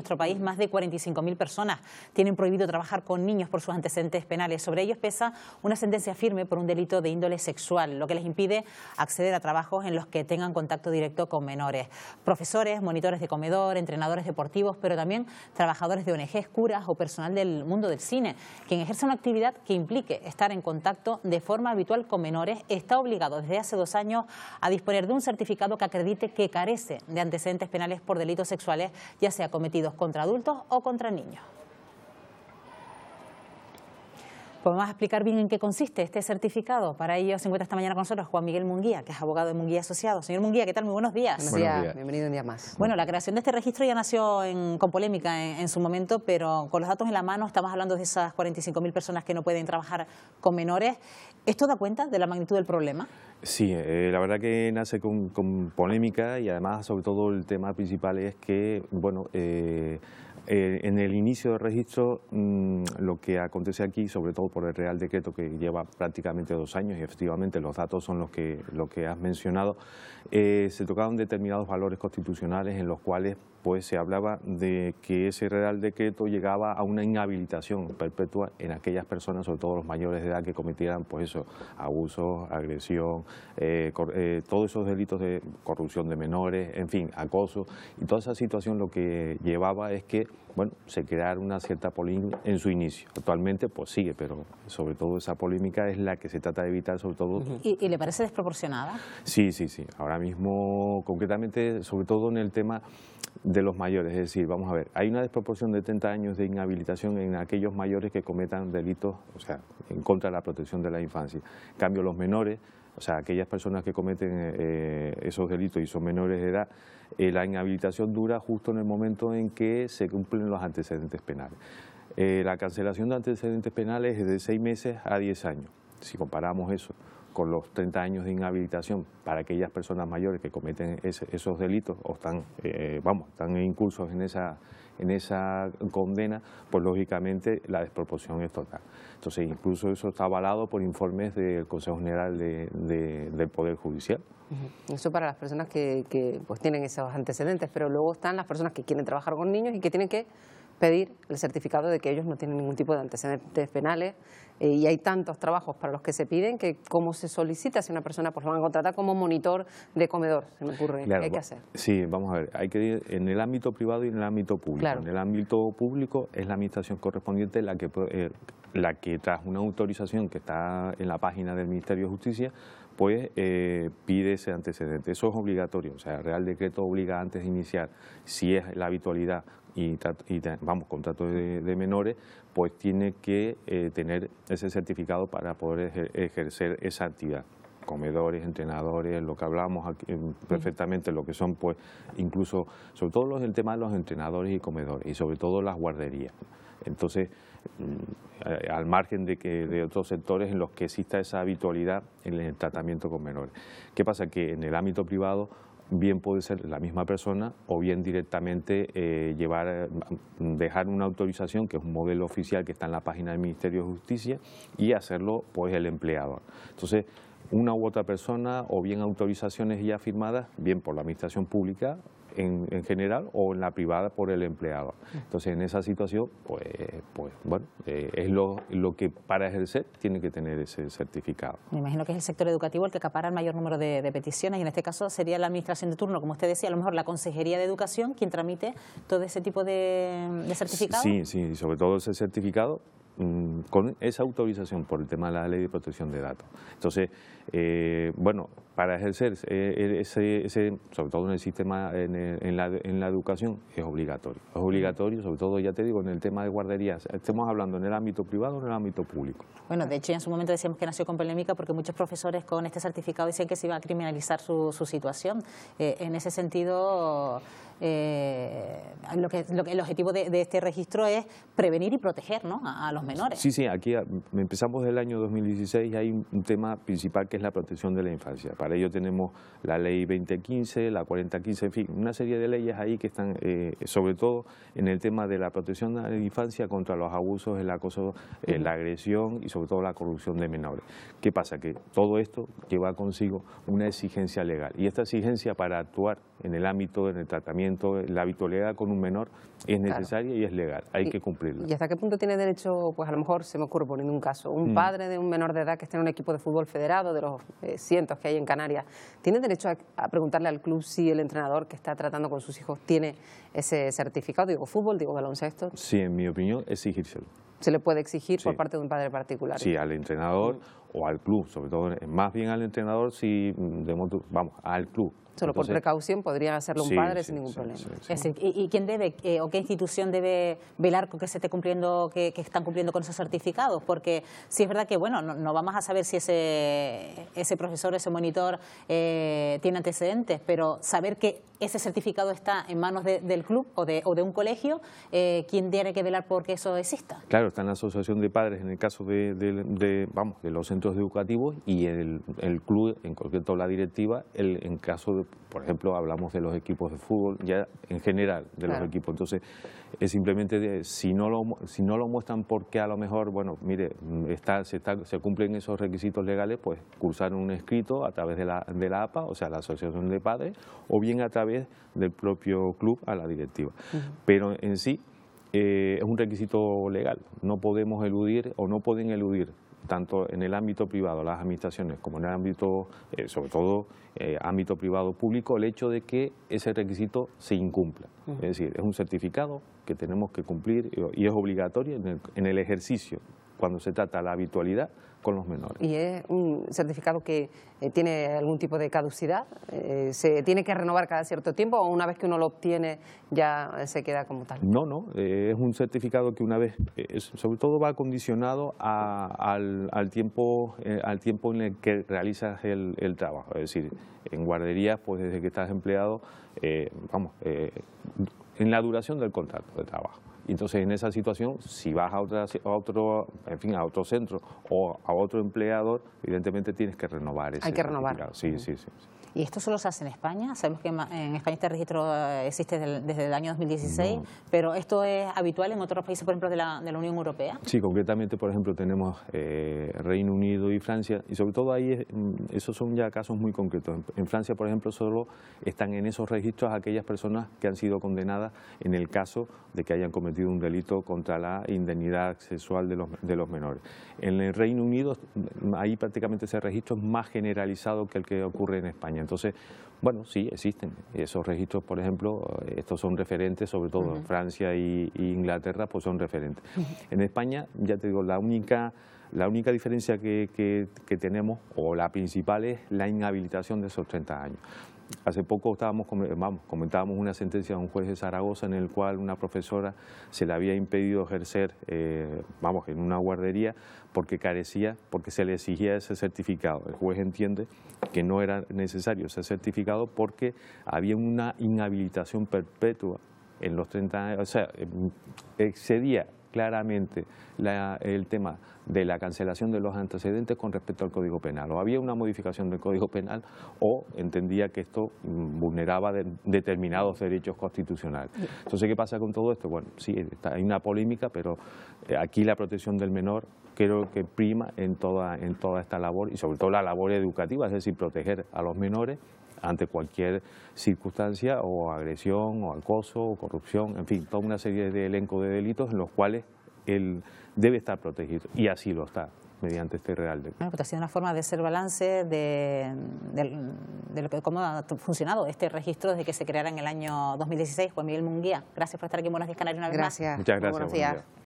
nuestro país, más de 45.000 personas tienen prohibido trabajar con niños por sus antecedentes penales. Sobre ellos pesa una sentencia firme por un delito de índole sexual, lo que les impide acceder a trabajos en los que tengan contacto directo con menores. Profesores, monitores de comedor, entrenadores deportivos, pero también trabajadores de ONGs, curas o personal del mundo del cine. Quien ejerce una actividad que implique estar en contacto de forma habitual con menores está obligado desde hace 2 años a disponer de un certificado que acredite que carece de antecedentes penales por delitos sexuales, ya sea cometidos contra adultos o contra niños. Pues vamos a explicar bien en qué consiste este certificado. Para ello se encuentra esta mañana con nosotros Juan Miguel Munguía, que es abogado de Munguía Asociados. Señor Munguía, ¿qué tal? Muy buenos días. Buenos días. Bienvenido un día más. Bueno, la creación de este registro ya nació con polémica en su momento, pero con los datos en la mano estamos hablando de esas 45.000 personas que no pueden trabajar con menores. ¿Esto da cuenta de la magnitud del problema? Sí, la verdad que nace con polémica y además sobre todo el tema principal es que, bueno, en el inicio del registro lo que acontece aquí, sobre todo por el Real Decreto que lleva prácticamente 2 años y efectivamente los datos son lo que has mencionado, se tocaron determinados valores constitucionales en los cuales pues se hablaba de que ese Real Decreto llegaba a una inhabilitación perpetua en aquellas personas, sobre todo los mayores de edad, que cometieran pues eso, abusos, agresión, todos esos delitos de corrupción de menores, en fin, acoso, y toda esa situación lo que llevaba es que, bueno, se creara una cierta polémica en su inicio. Actualmente pues sigue, pero sobre todo esa polémica es la que se trata de evitar, sobre todo. ¿Y le parece desproporcionada? Sí. Ahora mismo, concretamente, sobre todo en el tema de los mayores, es decir, vamos a ver, hay una desproporción de 30 años de inhabilitación en aquellos mayores que cometan delitos, o sea, en contra de la protección de la infancia. En cambio, los menores, o sea, aquellas personas que cometen esos delitos y son menores de edad, la inhabilitación dura justo en el momento en que se cumplen los antecedentes penales. La cancelación de antecedentes penales es de 6 meses a 10 años. Si comparamos eso con los 30 años de inhabilitación para aquellas personas mayores que cometen esos delitos o están incursos en esa condena, pues lógicamente la desproporción es total. Entonces incluso eso está avalado por informes del Consejo General del Poder Judicial. Eso para las personas que pues tienen esos antecedentes, pero luego están las personas que quieren trabajar con niños y que tienen que pedir el certificado de que ellos no tienen ningún tipo de antecedentes penales, y hay tantos trabajos para los que se piden que cómo se solicita si una persona pues lo van a contratar como monitor de comedor, se me ocurre, claro, ¿qué hay que hacer? Sí, vamos a ver, hay que ir en el ámbito privado y en el ámbito público. Claro. En el ámbito público es la administración correspondiente la que tras una autorización que está en la página del Ministerio de Justicia, pues pide ese antecedente. Eso es obligatorio, o sea, el Real Decreto obliga antes de iniciar, si es la habitualidad y contrato de menores, pues tiene que tener ese certificado para poder ejercer esa actividad. Comedores, entrenadores, lo que hablamos aquí, perfectamente, lo que son pues incluso, sobre todo el tema de los entrenadores y comedores y sobre todo las guarderías. Entonces, al margen de otros sectores en los que exista esa habitualidad en el tratamiento con menores. ¿Qué pasa? Que en el ámbito privado bien puede ser la misma persona o bien directamente dejar una autorización, que es un modelo oficial que está en la página del Ministerio de Justicia, y hacerlo pues el empleador. Entonces, una u otra persona o bien autorizaciones ya firmadas, bien por la administración pública en general o en la privada por el empleador. Entonces, en esa situación, pues bueno, es lo que para ejercer tiene que tener ese certificado. Me imagino que es el sector educativo el que acapara el mayor número de peticiones y en este caso sería la administración de turno, como usted decía, a lo mejor la Consejería de Educación quien tramite todo ese tipo de certificados. Sí, sobre todo ese certificado con esa autorización por el tema de la Ley de Protección de Datos. Entonces, bueno, para ejercer sobre todo en el sistema, en la educación, es obligatorio. Es obligatorio, sobre todo, ya te digo, en el tema de guarderías. Estemos hablando en el ámbito privado o en el ámbito público. Bueno, de hecho, en su momento decíamos que nació con polémica porque muchos profesores con este certificado decían que se iba a criminalizar su situación. En ese sentido, el objetivo de este registro es prevenir y proteger, ¿no?, a los menores. Sí, aquí empezamos del año 2016 y hay un tema principal que es la protección de la infancia. Para ello tenemos la Ley 2015, la 4015, en fin, una serie de leyes ahí que están, sobre todo en el tema de la protección de la infancia contra los abusos, el acoso, la agresión y sobre todo la corrupción de menores. ¿Qué pasa? Que todo esto lleva consigo una exigencia legal y esta exigencia para actuar en el ámbito, en el tratamiento comportamiento, la habitualidad con un menor es necesaria y es legal, hay que cumplirla. ¿Y hasta qué punto tiene derecho, pues a lo mejor se me ocurre poniendo un caso, un padre de un menor de edad que esté en un equipo de fútbol federado, de los cientos que hay en Canarias, tiene derecho a preguntarle al club si el entrenador que está tratando con sus hijos tiene ese certificado? Digo fútbol, digo baloncesto. Sí, en mi opinión, exigírselo. ¿Se le puede exigir por parte de un padre particular? Sí, al entrenador o al club, sobre todo, más bien al entrenador, si vamos, al club. Solo por precaución podría hacerlo un padre sin ningún problema. Es decir, ¿y quién debe o qué institución debe velar con que se esté cumpliendo, que están cumpliendo con esos certificados? Porque sí es verdad que, bueno, no vamos a saber si ese profesor, ese monitor tiene antecedentes, pero saber que ese certificado está en manos del club o de un colegio, ¿quién tiene que velar por que eso exista? Claro, está en la asociación de padres en el caso de los centros educativos y el club, en concreto la directiva, en caso de, por ejemplo, hablamos de los equipos de fútbol, ya en general de los equipos. Entonces, es simplemente, si no lo muestran porque a lo mejor, bueno, mire, se cumplen esos requisitos legales, pues cursar un escrito a través de la APA, o sea, la Asociación de Padres, o bien a través del propio club a la directiva. Pero en sí es un requisito legal, no podemos eludir o no pueden eludir tanto en el ámbito privado, las administraciones, como en el ámbito, sobre todo, ámbito privado público, el hecho de que ese requisito se incumpla. Es decir, es un certificado que tenemos que cumplir y es obligatorio en el ejercicio, cuando se trata de la habitualidad con los menores. ¿Y es un certificado que tiene algún tipo de caducidad? ¿Se tiene que renovar cada cierto tiempo o una vez que uno lo obtiene ya se queda como tal? No, es un certificado que una vez, sobre todo va condicionado al tiempo en el que realizas el trabajo. Es decir, en guarderías, pues desde que estás empleado, en la duración del contrato de trabajo. Entonces, en esa situación, si vas a otro centro o a otro empleador, evidentemente tienes que renovar ese certificado. Hay que renovar. Sí. ¿Y esto solo se hace en España? Sabemos que en España este registro existe desde el año 2016, pero ¿esto es habitual en otros países, por ejemplo, de la Unión Europea? Sí, concretamente, por ejemplo, tenemos Reino Unido y Francia, y sobre todo ahí esos son ya casos muy concretos. En Francia, por ejemplo, solo están en esos registros aquellas personas que han sido condenadas en el caso de que hayan cometido un delito contra la indemnidad sexual de los menores. En el Reino Unido, ahí prácticamente ese registro es más generalizado que el que ocurre en España. Entonces, bueno, sí, existen esos registros, por ejemplo, estos son referentes, sobre todo en Francia y Inglaterra, pues son referentes. En España, ya te digo, la única diferencia que tenemos, o la principal, es la inhabilitación de esos 30 años. Hace poco comentábamos una sentencia de un juez de Zaragoza en el cual una profesora se le había impedido ejercer, en una guardería porque se le exigía ese certificado. El juez entiende que no era necesario ese certificado porque había una inhabilitación perpetua en los 30 años, o sea, excedía claramente el tema de la cancelación de los antecedentes con respecto al Código Penal. O había una modificación del Código Penal o entendía que esto vulneraba determinados derechos constitucionales. Entonces, ¿qué pasa con todo esto? Bueno, sí, hay una polémica, pero aquí la protección del menor creo que prima en toda esta labor y sobre todo la labor educativa, es decir, proteger a los menores ante cualquier circunstancia o agresión o acoso o corrupción, en fin, toda una serie de elenco de delitos en los cuales él debe estar protegido y así lo está mediante este Real Decreto. Bueno, pues ha sido una forma de hacer balance de cómo ha funcionado este registro desde que se creara en el año 2016. Juan Miguel Munguía, gracias por estar aquí en Buenos Días Canarias una vez más. Gracias. Muchas gracias. Buenos días.